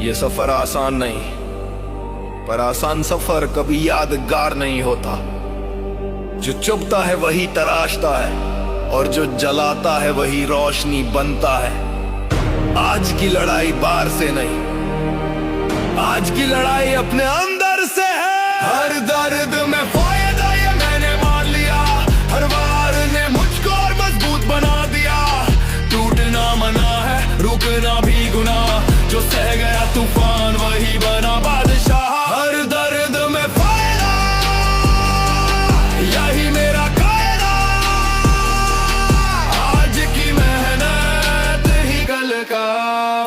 ये सफर आसान नहीं, पर आसान सफर कभी यादगार नहीं होता। जो चुभता है वही तराशता है, और जो जलाता है वही रोशनी बनता है। आज की लड़ाई बाहर से नहीं, आज की लड़ाई अपने अंदर से है। हर दर्द में फायदा ये मैंने मान लिया, हर वार ने मुझको और मजबूत बना दिया। टूटना मना है, रुकना भी गुनाह, जो सह गया तूफान वही बना बादशाह। हर दर्द में फायदा यही मेरा कायदा, आज की मेहनत ही कल का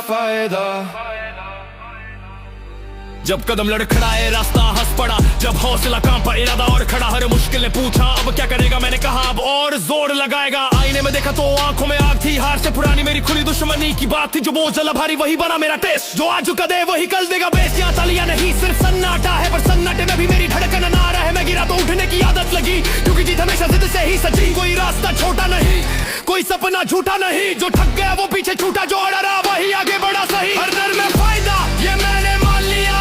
फायदा। जब कदम लड़खड़ाए रास्ता हंस पड़ा, जब हौसला कांपा इरादा और खड़ा। हर मुश्किल ने पूछा अब क्या करेगा, मैंने कहा अब और जोर लगाएगा। आईने में देखा तो आंखों में आग थी, हार से पुरानी मेरी खुली दुश्मनी की बात थी। जो बोझ जला भारी वही बना मेरा टेस्ट, जो आज कदे वही कल देगा बेस। यहाँ तालियां नहीं सिर्फ सन्नाटा है, पर सन्नाटे में भी मेरी धड़कन ना रहा है। मैं गिरा तो उठने की आदत लगी, क्योंकि जीत हमेशा जिद से ही सची। कोई रास्ता छोटा नहीं, कोई सपना झूठा नहीं, जो थक गया वो पीछे छूटा, जो अड़ा रहा वही आगे बढ़ा सही। हर दर में फायदा ये मैंने मान लिया,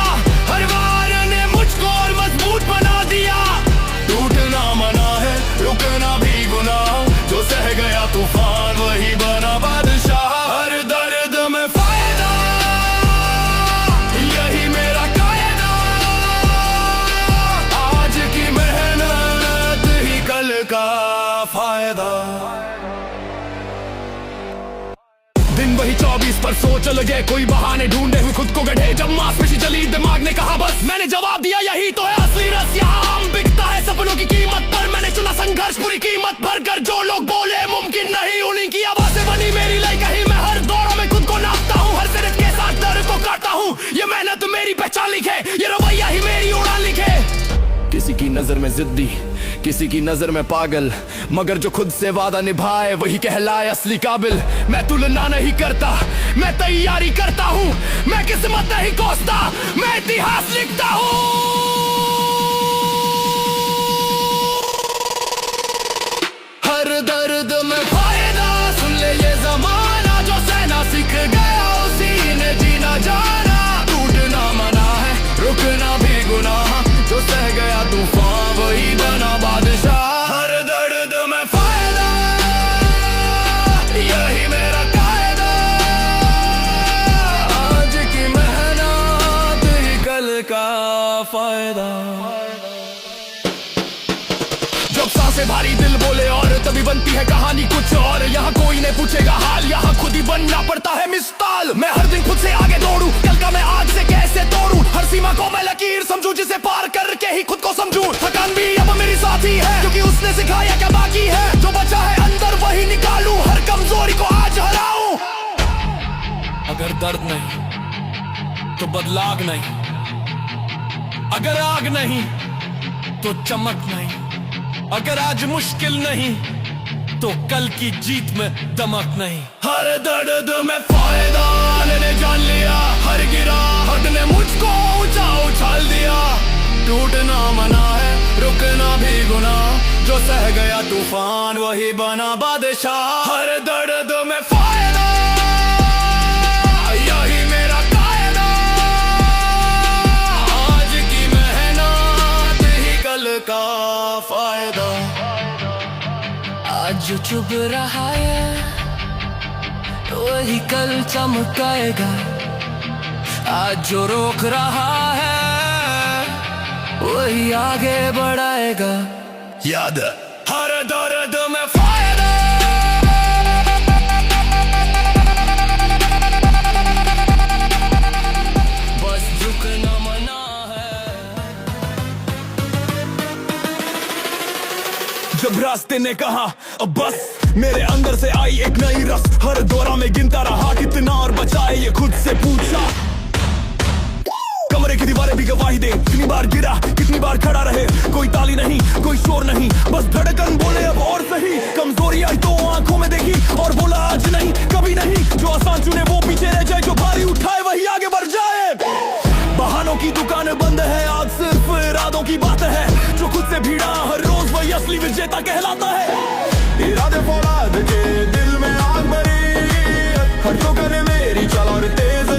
हर वार ने मुझको और मजबूत बना दिया। टूटना मना है, रुकना भी गुनाह, जो सह गया तूफान वही बना बादशाह। हर दर्द में फायदा यही मेरा कायदा, आज की मेहनत ही कल का फायदा। दिन वही 24 पर सोच लगे, कोई बहाने ढूंढे हुए खुद को गढ़े। जब मांसपेशी चली दिमाग ने कहा बस, मैंने जवाब दिया यही तो है असली रस। यहाँ आम बिकता है सपनों की कीमत पर, मैंने चुना संघर्ष पूरी कीमत भर कर। जो लोग बोले मुमकिन नहीं, उन्हीं की आवाज़ें बनी मेरी लाई कहीं। मैं हर दौर में खुद को नापता हूँ, हर सिरत के साथ दर्द को काटता हूँ। ये मेहनत मेरी पहचान लिखे, ये रवैया ही मेरी उड़ान लिखे। किसी की नजर में जिद्दी, किसी की नजर में पागल, मगर जो खुद से वादा निभाए वही कहलाए असली काबिल। मैं तुलना नहीं करता, मैं तैयारी करता हूँ। मैं किस्मत नहीं कोसता, मैं इतिहास लिखता हूँ। हर दर्द में फायदा, सुन ले ये जमाना, जो सहना सीख गया उसी ने जीना जाना। टूटना मना है, रुकना भी गुनाह, जो सह गया तूफान वही बना बादशाह। हर दर्द में फायदा यही मेरा कायदा, आज की मेहनत ही कल का फायदा। जब सांसें भारी दिल बोले और तभी बनती है कहानी कुछ और। यहाँ कोई नहीं पूछेगा हाल, यहाँ खुद ही बनना पड़ता है मिसाल। मैं हर दिन खुद से आगे दौड़ूं, कल का मैं आज से कैसे तोड़ूं। हर सीमा को मैं लकीर समझूं, जिसे पार करके ही खुद को समझूं। थकान भी अब मेरी साथी है, क्योंकि उसने सिखाया क्या बाकी है। जो बचा है अंदर वही निकालूं, हर कमजोरी को आज हराऊं। अगर दर्द नहीं तो बदलाव नहीं, अगर आग नहीं तो चमक नहीं, अगर आज मुश्किल नहीं तो कल की जीत में दमक नहीं। हर दर्द में फायदा मैंने जान लिया, हर गिरावट ने मुझको ऊंचा उछाल दिया। टूटना मना है, रुकना भी गुनाह, जो सह गया तूफान वही बना बादशाह। हर दर्द में फायदा यही मेरा कायदा, आज की मेहनत ही कल का फायदा। आज जो चुभ रहा है वही कल चमकाएगा, आज जो रोक रहा है वही आगे बढ़ाएगा। याद हर दर्द में फायदा, बस झुकना मना है। जब रास्ते ने कहा अब बस, मेरे अंदर से आई एक नई रस। हर दौरा में गिनता रहा कितना और बचाए, ये खुद से पूछा। कमरे की दीवारें भी गवाही दे, कितनी बार गिरा कितनी बार खड़ा रहे। कोई ताली नहीं कोई शोर नहीं, बस धड़कन बोले अब और सही। कमजोरी आई तो आंखों में देखी और बोला आज नहीं कभी नहीं। जो आसान चुने वो पीछे रह जाए, जो भारी उठाए वही आगे बढ़ जाए। बहानों की दुकान बंद है, आज सिर्फ इरादों की बात है। जो खुद से भिड़ा हर रोज वही असली विजेता कहलाता है। इरादे फौलाद के दिल में आग भरी, हर ठोकर मेरी चल और तेज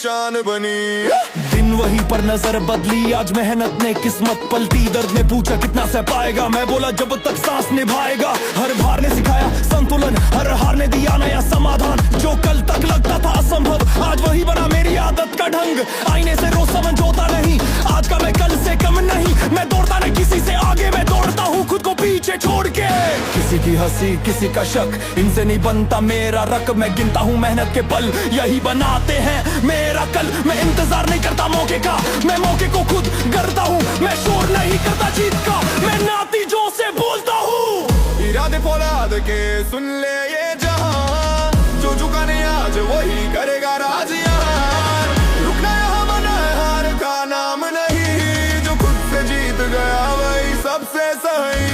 पहचान बनी। दिन वही पर नजर बदली, आज मेहनत ने किस्मत पलटी। दर्द ने पूछा कितना सह पाएगा, मैं बोला जब तक सांस निभाएगा। हर बार ने सिखाया संतुलन, हर हार ने दिया नया समाधान। जो कल तक लगता था असंभव, आज वही बना मेरी आदत का ढंग। आईने से रोज समझौता नहीं, आज का मैं कल से कम नहीं। मैं दौड़ता नहीं किसी से आगे, मैं दौड़ता हूँ खुद को पीछे छोड़ के। किसी की हंसी किसी का शक, इनसे नहीं बनता मेरा रक। मैं गिनता हूँ मेहनत के पल, यही बनाते हैं मेरा कल। मैं इंतजार नहीं करता मौके का, मैं मौके को खुद करता हूँ। मैं शोर नहीं करता जीत का, मैं नातीजों से बोलता हूँ। इरादे फौलाद के सुन ले ये जहां, जो झुका नहीं आज वही करेगा राज यहाँ। रुकना यहाँ मना है, हार का नाम नहीं। जो खुद से जीत गया वही सबसे सही।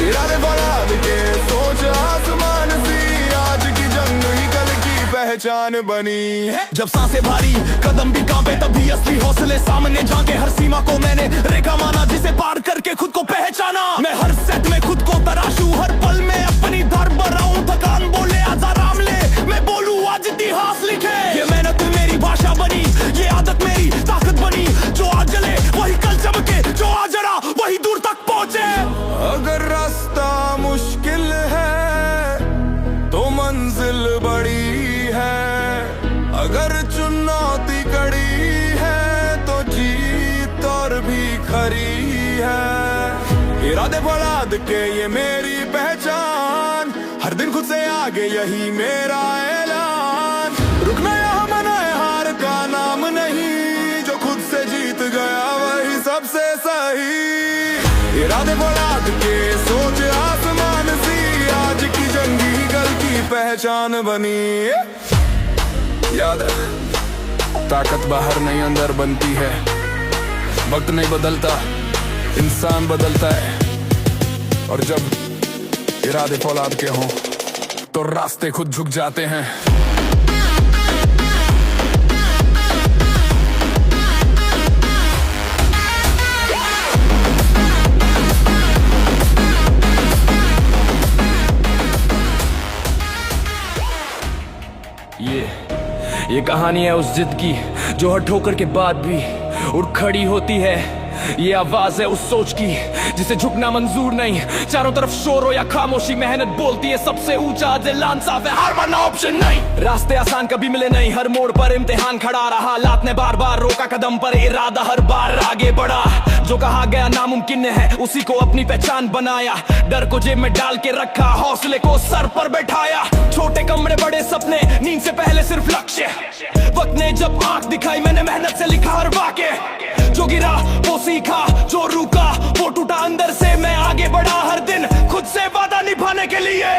इरादे फौलाद के सोच आसमान सी, आज की जंग ही कल की पहचान बनी है। जब सांसें भारी कदम भी कांपे, तभी असली हौसले सामने झांके। हर सीमा को मैंने रेखा माना, जिसे पार करके खुद को पहचाना। मैं हर सेट में खुद को तराशूं, हर पल में अपनी दर बढ़ाऊं। थकान बोले आज आराम ले, मैं बोलूं आज इतिहास लिखे। ये मेहनत मेरी भाषा बनी, ये आदत मेरी ताकत बनी। जो आज जले वही कल चमके, जो आज जड़ा वही दूर तक पहुंचे। अगर रास्ता मुश्किल है तो मंजिल बड़ी है, अगर चुनौती कड़ी है तो जीत और भी खरी है। इरादे फौलाद के ये मेरी पहचान, हर दिन खुद से आगे यही मेरा ऐलान। रुकना यहाँ मना है, हार का नाम नहीं। जो खुद से जीत गया वही सबसे सही। इरादे फौलाद के सोच आसमान सी, आज की जंगी कल की पहचान बनी। याद है ताकत बाहर नहीं अंदर बनती है। वक्त नहीं बदलता, इंसान बदलता है। और जब इरादे फौलाद के हों तो रास्ते खुद झुक जाते हैं। ये कहानी है उस जिद की, जो हर ठोकर के बाद भी उठ खड़ी होती है। ये आवाज है उस सोच की, जिसे झुकना मंजूर नहीं। चारों तरफ शोर हो या खामोशी, मेहनत बोलती है सबसे ऊंचा। आज ऐलान साफ है, हार मानना ऑप्शन नहीं। रास्ते आसान कभी मिले नहीं, हर मोड़ पर इम्तिहान खड़ा रहा। हालात ने बार बार रोका कदम, पर इरादा हर बार आगे बढ़ा। जो कहा गया नामुमकिन है, उसी को अपनी पहचान बनाया। डर को जेब में डाल के रखा, हौसले को सर पर बैठाया। छोटे कमरे बड़े सपने, नींद से पहले सिर्फ लक्ष्य। वक्त ने जब आंख दिखाई, मैंने मेहनत से लिखा हर वाक्य। जो गिरा वो सीखा, जो रुका वो टूटा अंदर से। मैं आगे बढ़ा हर दिन खुद से वादा निभाने के लिए।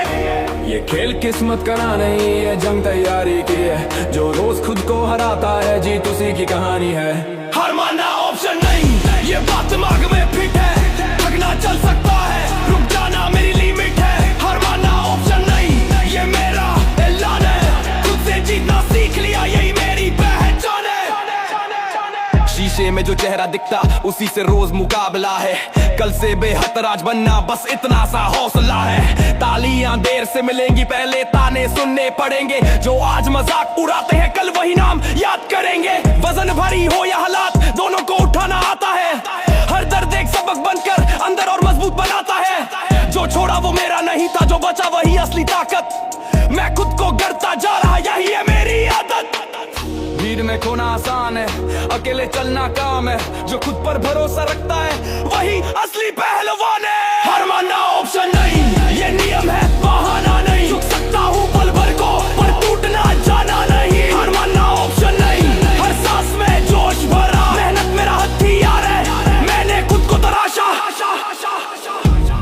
ये खेल किस्मत का नहीं, ये जंग तैयारी की है। जो रोज खुद को हराता है, जीत उसी की कहानी है। हार मानना ऑप्शन नहीं, ये बात दिमाग में फिट है। थकना चल सकता है, रुक जाना मेरी लिमिट है। हार मानना ऑप्शन नहीं, ये मेरा ऐलान है। खुद से जीतना सीख लिया, यही मेरी पहचान है। शीशे में जो चेहरा दिखता, उसी से रोज मुकाबला है। कल से बेहतर आज बनना, बस इतना सा हौसला है। तालियां देर से मिलेंगी, पहले ताने सुनने पड़ेंगे। जो आज मजाक उड़ाते हैं, कल वही नाम याद करेंगे। वजन भारी हो या हालात, दोनों को उठाना आता है। हर दर्द एक सबक बनकर अंदर और मजबूत बनाता है। जो छोड़ा वो मेरा नहीं था, जो बचा वही असली ताकत। मैं खुद को गढ़ता जा रहा, यही है मेरी आदत। भीड़ में खोना आसान है, अकेले चलना काम है। जो खुद पर भरोसा रखता है, वही असली पहलवान है। हार मानना ऑप्शन नहीं, ये नियम है बहाना नहीं। झुक सकता हूँ पल भर को, पर टूटना जाना नहीं। हार मानना ऑप्शन नहीं, हर सांस में जोश भरा। मेहनत मेरा हथियार है, मैंने खुद को तराशा।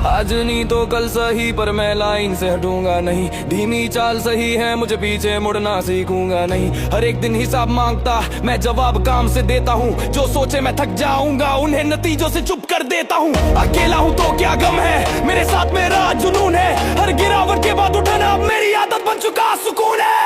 आज नहीं तो कल सही, पर मैं लाइन से हटूंगा नहीं। धीमी चाल सही है, मुझे पीछे मुड़ना सीखूंगा नहीं। हर एक दिन हिसाब मांगता, मैं जवाब काम से देता हूँ। जो सोचे मैं थक जाऊंगा, उन्हें नतीजों से चुप कर देता हूँ। अकेला हूँ तो क्या गम है, मेरे साथ मेरा जुनून है। हर गिरावट के बाद उठाना अब मेरी आदत बन चुका सुकून है।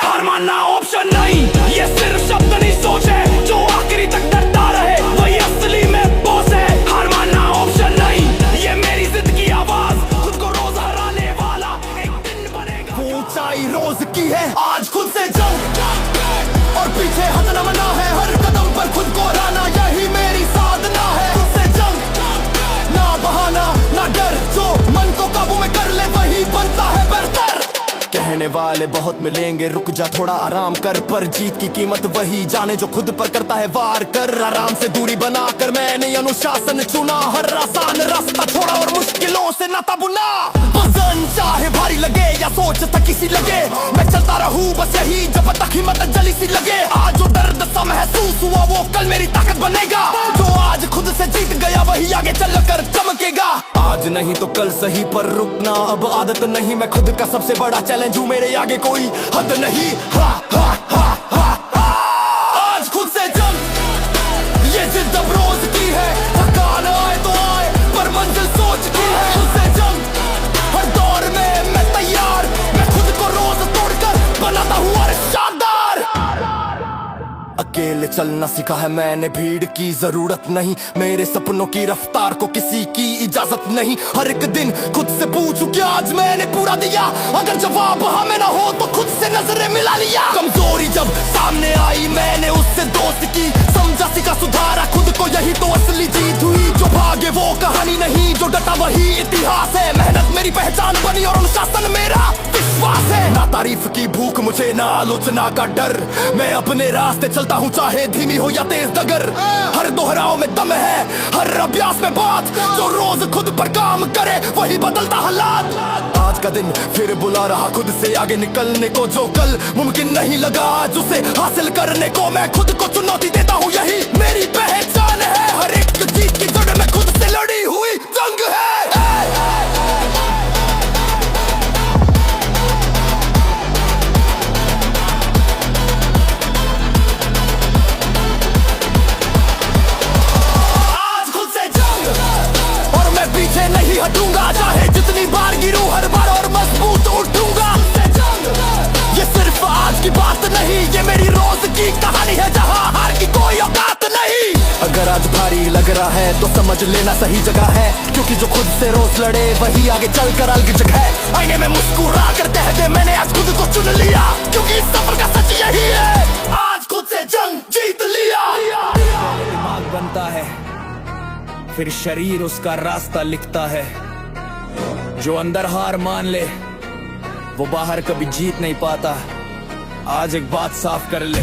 हार मानना ऑप्शन नहीं, ये सिर्फ शब्द नहीं सोच है। जो आखिरी तक डरता रहे, वही असली में बॉस है। हार मानना ऑप्शन नहीं, ये मेरी जिद की आवाज। खुद को रोज हराने वाला एक दिन बनेगा। ऊंचाई रोज की है, आज खुद से जंग और पीछे कहने वाले बहुत मिलेंगे, रुक जा थोड़ा आराम कर, पर जीत की कीमत वही जाने जो खुद पर करता है वार कर। आराम से दूरी बनाकर मैंने अनुशासन चुना, हर आसान रास्ता छोड़ा और मुश्किलों से नाता बुना। वजन चाहे भारी लगे या सोच थकी सी लगे, मैं चलता रहूं बस यही जब तक हिम्मत जली सी लगे। आज जो दर्द सा महसूस हुआ वो कल मेरी ताकत बनेगा, जो आज खुद से जीत गया वही आगे चलकर चमकेगा। आज नहीं तो कल सही पर रुकना अब आदत नहीं, मैं खुद का सबसे बड़ा चैलेंज हूँ, मेरे आगे कोई हद नहीं। हा हा हा हा हा। आज खुद से जंग ये जिद अब रोज की है, थकान आए तो आए पर मंजिल सोच की है। खुद से जंग हर दौर में मैं तैयार, मैं खुद को रोज तोड़कर बनाता हूँ और शानदार। अकेले चलना सीखा है मैंने, भीड़ की जरूरत नहीं, मेरे सपनों की रफ्तार को किसी की इजाजत नहीं। हर एक दिन खुद से पूछूं क्या आज मैंने पूरा दिया, अगर जवाब हमें ना हो तो खुद से नजरें मिला लिया। कमजोरी जब सामने आई मैंने उससे दोस्त की, समझा सीखा सुधारा खुद को, यही तो असली जीत हुई। जो भागे वो कहानी नहीं, जो डटा वही इतिहास है। मेहनत मेरी पहचान बनी और अनुशासन मेरा विश्वास है। ना तारीफ की भूख मुझे ना आलोचना का डर, मैं अपने रास्ते चलता हूँ चाहे धीमी हो या तेज डगर। हर दोहराव में दम है, हर अभ्यास में बात, जो रोज खुद पर काम करे वही बदलता हालात। आज का दिन फिर बुला रहा खुद से आगे निकलने को, जो कल मुमकिन नहीं लगा आज उसे हासिल करने को। मैं खुद को चुनौती देता हूँ यही मेरी पहचान है, हर एक जीत की जड़ में खुद से लड़ी हुई जंग है। पीछे नहीं हटूंगा, चाहे जितनी बार गिरूं हर बार और मजबूत उठूंगा। ये सिर्फ आज की बात नहीं, ये मेरी रोज की कहानी है जहां हार की कोई औकात नहीं। अगर आज भारी लग रहा है तो समझ लेना सही जगह है, क्योंकि जो खुद से रोज लड़े वही आगे चलकर अलग जगह है। आईने में मुस्कुरा कर कह दे मैंने आज खुद को चुन लिया, क्योंकि इस सफर का सच यही है, आज खुद से जंग जीत लिया। दिमाग बनता है फिर शरीर उसका रास्ता लिखता है, जो अंदर हार मान ले वो बाहर कभी जीत नहीं पाता। आज एक बात साफ कर ले,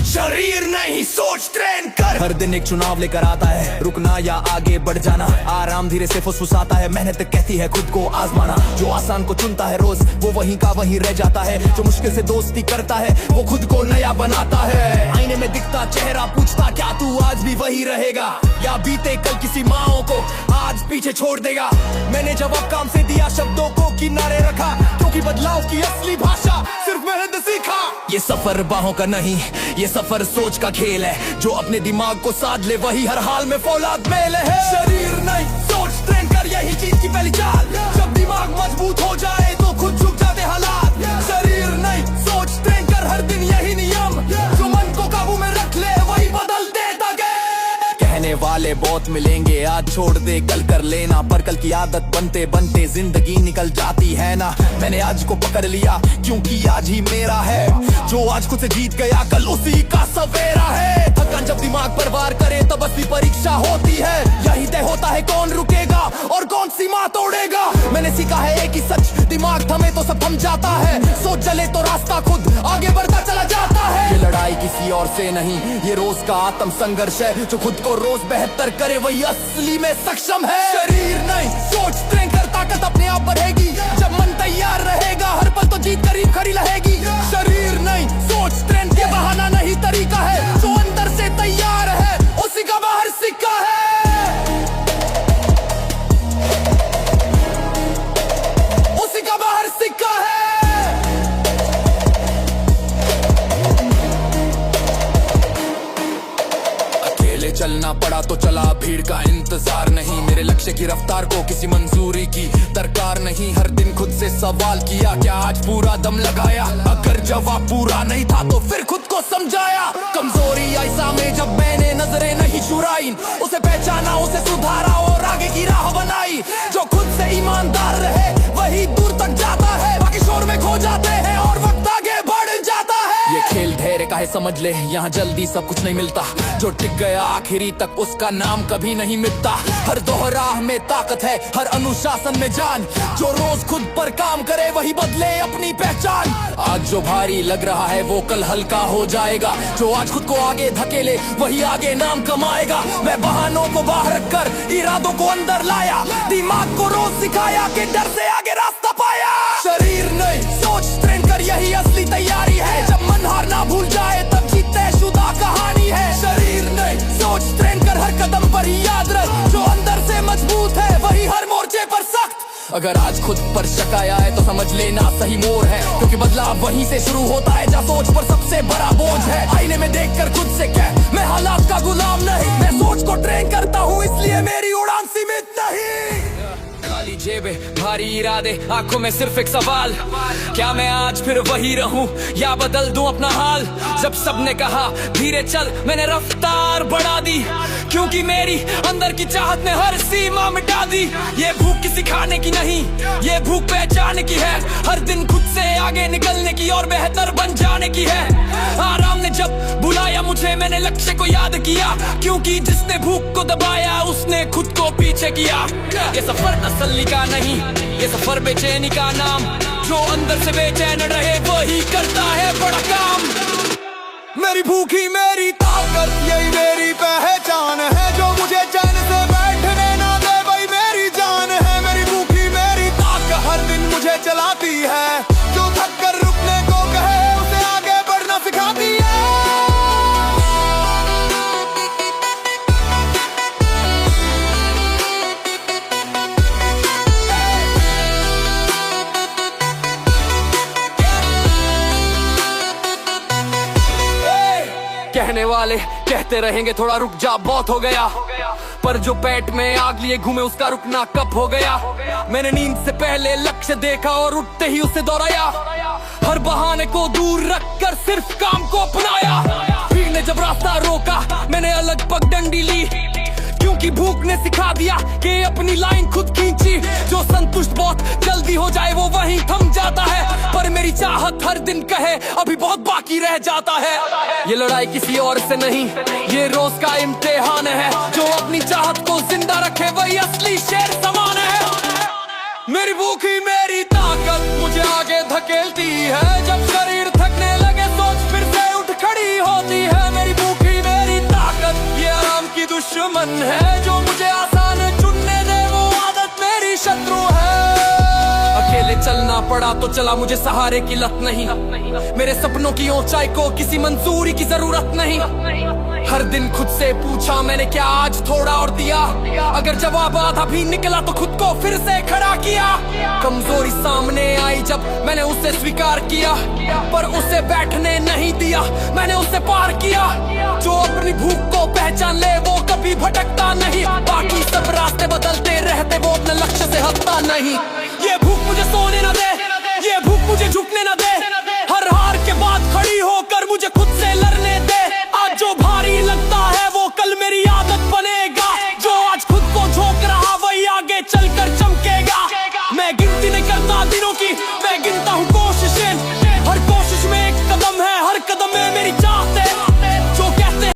शरीर नहीं सोच ट्रेन कर। हर दिन एक चुनाव लेकर आता है, रुकना या आगे बढ़ जाना। आराम धीरे से फुसफुसाता है, मेहनत कहती है खुद को आजमाना। जो आसान को चुनता है रोज वो वहीं का वहीं रह जाता है, जो मुश्किल से दोस्ती करता है वो खुद को नया बनाता है। आईने में दिखता चेहरा पूछता क्या तू आज भी वही रहेगा, या बीते कल किसी माओ को आज पीछे छोड़ देगा। मैंने जवाब काम से दिया, शब्दों को किनारे रखा, क्योंकि बदलाव की असली भाषा सिर्फ मेहनत सीखा। ये सफर बाहों का नहीं, ये सफर सोच का खेल है, जो अपने दिमाग को साध ले वही हर हाल में फौलाद मेल है। शरीर नहीं सोच ट्रेन कर, यही चीज की पहली चाल, जब दिमाग मजबूत हो जाए तो खुद झुक जाते हालात। शरीर नहीं सोच ट्रेन कर, हर दिन यही नियम, जो मन को काबू में रख ले वही बदल देता गेम। कहने वाले बहुत मिलेंगे, आज छोड़ दे कल कर लेना, पर कल की आदत बनते बनते जिंदगी निकल जाती है ना। मैंने आज को पकड़ लिया क्योंकि आज ही मेरा है, जो आज खुद से जीत गया कल उसी का सवेरा है। थकान जब दिमाग पर वार करे तब असली परीक्षा होती है, यही तय होता है कौन रुकेगा और कौन सीमा तोड़ेगा। मैंने सीखा है एक ही सच, दिमाग थमे तो सब थम जाता है, सोच चले तो रास्ता खुद आगे बढ़ता चला जाता है। ये लड़ाई किसी और से नहीं, ये रोज का आत्म संघर्ष है, जो खुद को रोज बेहतर करे वही असली में सक्षम है। शरीर नहीं सोच ट्रेन कर, ताकत अपने आप बढ़ेगी, जब मन तैयार रहेगा हर पल तो जीत करीब खड़ी रहेगी। शरीर नहीं सोच ट्रेन के बहाना नहीं तरीका है, जो अंदर से तैयार है उसी का बाहर सिक्का है, उसी का बाहर सिक्का है। चलना पड़ा तो चला, भीड़ का इंतजार नहीं, मेरे लक्ष्य की रफ्तार को किसी मंजूरी की दरकार नहीं। हर दिन खुद से सवाल किया क्या आज पूरा दम लगाया, अगर जवाब पूरा नहीं था तो फिर खुद को समझाया। कमजोरी आई सामने जब मैंने नजरें नहीं चुराई, उसे पहचाना उसे सुधारा और आगे की राह बनाई। जो खुद से ईमानदार रहे वही दूर तक जाता है, बाकी शोर में खो जाते हैं और वक्त आगे बढ़ जाता है। ये खेल धैर्य का है समझ ले, यहाँ जल्दी सब कुछ नहीं मिलता। जो टिक गया आखिरी तक उसका नाम कभी नहीं मिटता। हर दोहराह में ताकत है, हर अनुशासन में जान। जो रोज खुद पर काम करे वही बदले अपनी पहचान। आज जो भारी लग रहा है वो कल हल्का हो जाएगा। जो आज खुद को आगे धकेले वही आगे नाम कमाएगा। मैं बहानों को बाहर रखकर इरादों को अंदर लाया। दिमाग को रोज सिखाया कि डर से आगे रास्ता पाया। शरीर नहीं सोच ट्रेन कर, यही असली तैयारी है। जब मन हारना भूल जाए तब जीत तयशुदा कहानी है। शरीर नहीं सोच ट्रेन कर, हर कदम पर ही याद रख। जो अंदर से मजबूत है वही हर मोर्चे पर सख्त। अगर आज खुद पर शक आया है तो समझ लेना सही मोड़ है। क्योंकि बदलाव वहीं से शुरू होता है जहाँ सोच पर सबसे बड़ा बोझ है। आईने में देखकर खुद से कह, मैं हालात का गुलाम नहीं। मैं सोच को ट्रेन करता हूँ इसलिए मेरी उड़ान सीमित नहीं। खाली जेबें, भारी इरादे, आंखों में सिर्फ एक सवाल, क्या मैं आज फिर वही रहूं या बदल दूं अपना हाल। जब सबने कहा धीरे चल, मैंने रफ्तार बढ़ा दी। क्योंकि मेरी अंदर की चाहत ने हर सीमा मिटा दी। ये भूख किसी खाने की नहीं, ये भूख पहचानने की है। हर दिन खुद से आगे निकलने की और बेहतर बन जाने की है। आराम ने जब बुलाया मुझे, मैंने लक्ष्य को याद किया। क्योंकि जिसने भूख को दबाया उसने खुद को पीछे किया। ये सफर तसल्ली का नहीं, ये सफर बेचैनी का नाम। जो अंदर से बेचैन रहे वही करता है बड़ा काम। मेरी भूखी मेरी ताकत यही मेरी पहचान है। जो मुझे चैन से बैठने ना दे वही मेरी जान है। मेरी भूखी मेरी ताकत हर दिन मुझे चलाती है। जो थक कर रुकने को कहे उसे आगे बढ़ना सिखाती है। कहने वाले कहते रहेंगे थोड़ा रुक जा, बहुत हो गया। पर जो पेट में आग लिए घूमे उसका रुकना कब हो गया। मैंने नींद से पहले लक्ष्य देखा और उठते ही उसे दोहराया। हर बहाने को दूर रखकर सिर्फ काम को अपनाया। भीड़ ने जब रास्ता रोका मैंने अलग पगडंडी ली। क्योंकि भूख ने सिखा दिया कि अपनी लाइन खुद खींची। जो संतुष्ट बहुत जल्दी हो जाए वो वहीं थम जाता है। पर मेरी चाहत हर दिन कहे अभी बहुत बाकी रह जाता है। ये लड़ाई किसी और से नहीं, ये रोज का इम्तिहान है। जो अपनी चाहत को जिंदा रखे वही असली शेर समान है। मेरी भूखी मेरी ताकत मुझे आगे धकेलती है। जब शरीर थकने लगे सोच फिर से उठ खड़ी होती है। मेरी भूखी मेरी ताकत ये आराम की दुश्मन है। जो मुझे आसान चुनने दे वो आदत मेरी शत्रु है। अकेले चलना पड़ा तो चला, मुझे सहारे की लत नहीं। मेरे सपनों की ऊंचाई को किसी मंजूरी की जरूरत नहीं। हर दिन खुद से पूछा मैंने क्या आज थोड़ा और दिया। अगर जवाब आधा भी निकला तो खुद को फिर से खड़ा किया। कमजोरी सामने आई जब मैंने उसे स्वीकार किया। पर उसे बैठने नहीं दिया, मैंने उसे पार किया। जो अपनी भूख को पहचान ले वो कभी भटकता नहीं। बाकी सब रास्ते बदलते रहते, वो अपने लक्ष्य से हटता नहीं। ये भूख मुझे सोने न दे, ये भूख मुझे झुकने न दे। हर हार के बाद खड़ी होकर मुझे खुद से लड़ने